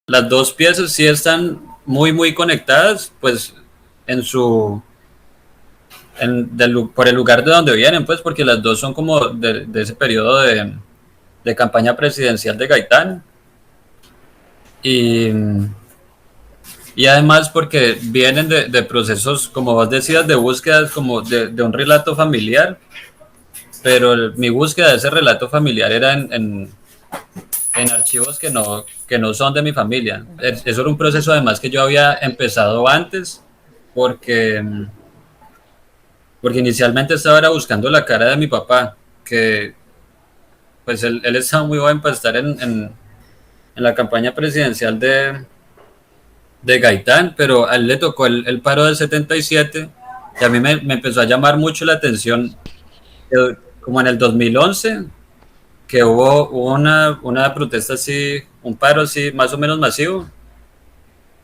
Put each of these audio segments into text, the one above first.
Las dos piezas sí están muy conectadas, pues en su, por el lugar de donde vienen, pues porque las dos son como de ese periodo de campaña presidencial de Gaitán y, y además porque vienen de procesos, como vos decías, de búsquedas como de un relato familiar, pero mi búsqueda de ese relato familiar era en archivos que no son de mi familia. Eso era un proceso además que yo había empezado antes porque, porque inicialmente estaba era buscando la cara de mi papá, que pues él estaba muy joven para estar en la campaña presidencial de Gaitán, pero a él le tocó el paro del 77 y a mí me empezó a llamar mucho la atención, como en el 2011 que hubo una protesta así, un paro así más o menos masivo.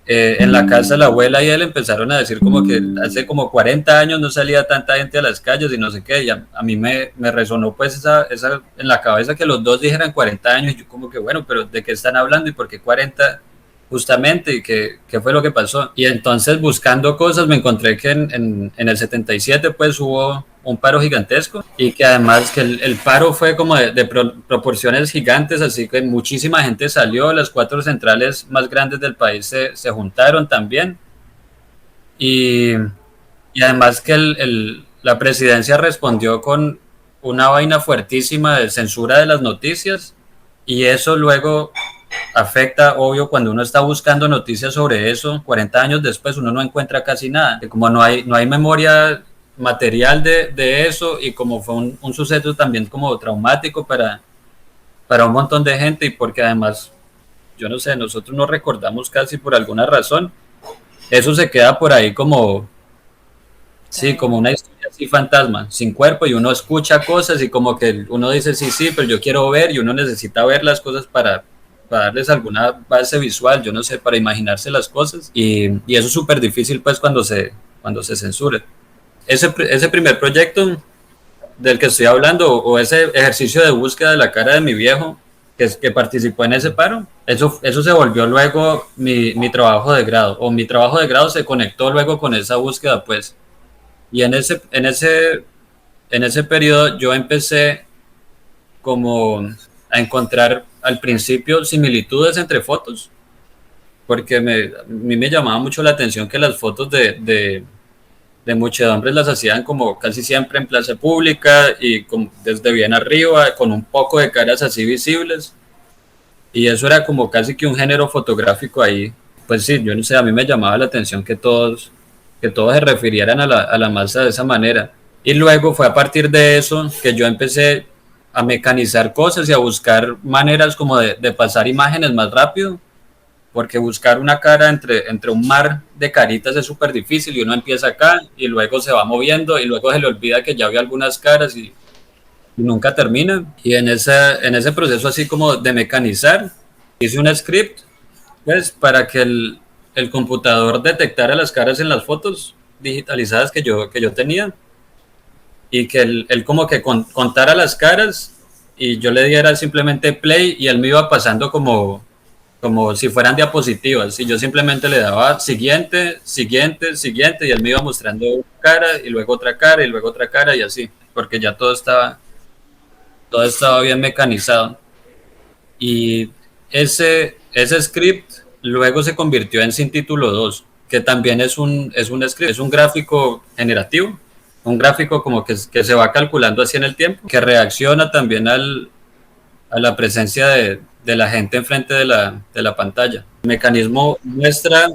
En la casa la abuela y él empezaron a decir como que hace como 40 años no salía tanta gente a las calles y no sé qué, y a mí me resonó pues esa en la cabeza que los dos dijeran 40 años, y yo como que bueno, pero ¿de qué están hablando y por qué 40 justamente y qué fue lo que pasó? Y entonces buscando cosas me encontré que en el 77 pues hubo un paro gigantesco y que además que el paro fue como de proporciones gigantes, así que muchísima gente salió, las cuatro centrales más grandes del país se juntaron también y, y además que la presidencia respondió con una vaina fuertísima de censura de las noticias y eso luego afecta, obvio, cuando uno está buscando noticias sobre eso, 40 años después uno no encuentra casi nada, como no hay memoria material de eso y como fue un suceso también como traumático para un montón de gente y porque además, yo no sé, nosotros no recordamos casi por alguna razón, eso se queda por ahí como, sí, como una historia así fantasma, sin cuerpo y uno escucha cosas y como que uno dice sí, sí, pero yo quiero ver y uno necesita ver las cosas para darles alguna base visual, yo no sé, para imaginarse las cosas y eso es súper difícil pues cuando se censura. Ese primer proyecto del que estoy hablando o ese ejercicio de búsqueda de la cara de mi viejo que participó en ese paro, eso se volvió luego mi trabajo de grado o mi trabajo de grado se conectó luego con esa búsqueda pues y en ese periodo yo empecé como a encontrar al principio similitudes entre fotos, porque a mí me llamaba mucho la atención que las fotos de muchedumbres las hacían como casi siempre en plaza pública y desde bien arriba, con un poco de caras así visibles, y eso era como casi que un género fotográfico ahí. Pues sí, yo no sé, a mí me llamaba la atención que todos se refirieran a la masa de esa manera. Y luego fue a partir de eso que yo empecé a mecanizar cosas y a buscar maneras como de pasar imágenes más rápido, porque buscar una cara entre un mar de caritas es súper difícil y uno empieza acá y luego se va moviendo y luego se le olvida que ya vio algunas caras y nunca termina. Y en ese proceso así como de mecanizar, hice un script pues, para que el computador detectara las caras en las fotos digitalizadas que yo tenía y que él como que contara las caras y yo le diera simplemente play y él me iba pasando como si fueran diapositivas y yo simplemente le daba siguiente, siguiente, siguiente y él me iba mostrando una cara y luego otra cara y luego otra cara y así, porque ya todo estaba bien mecanizado. Y ese script luego se convirtió en Sin Título 2 que también es un script, es un gráfico generativo, un gráfico como que se va calculando así en el tiempo, que reacciona también a la presencia de la gente enfrente de la pantalla. El mecanismo muestra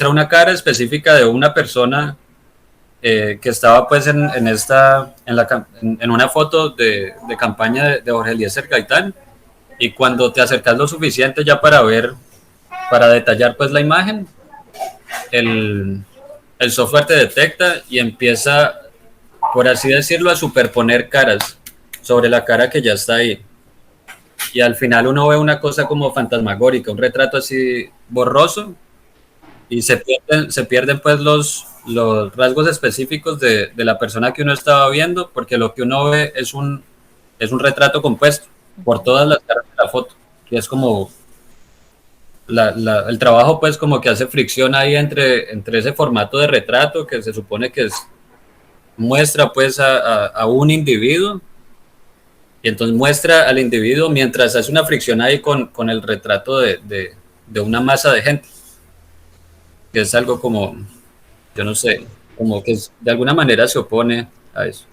una cara específica de una persona que estaba pues en una foto de campaña de Jorge Eliezer Gaitán y cuando te acercas lo suficiente ya para ver, para detallar pues la imagen, el, el software te detecta y empieza, por así decirlo, a superponer caras sobre la cara que ya está ahí. Y al final uno ve una cosa como fantasmagórica, un retrato así borroso y se pierden pues los rasgos específicos de la persona que uno estaba viendo, porque lo que uno ve es un retrato compuesto por todas las caras de la foto, que es como el trabajo pues como que hace fricción ahí entre ese formato de retrato que se supone que muestra pues a un individuo, y entonces muestra al individuo mientras hace una fricción ahí con el retrato de una masa de gente, que es algo como, yo no sé, como que de alguna manera se opone a eso.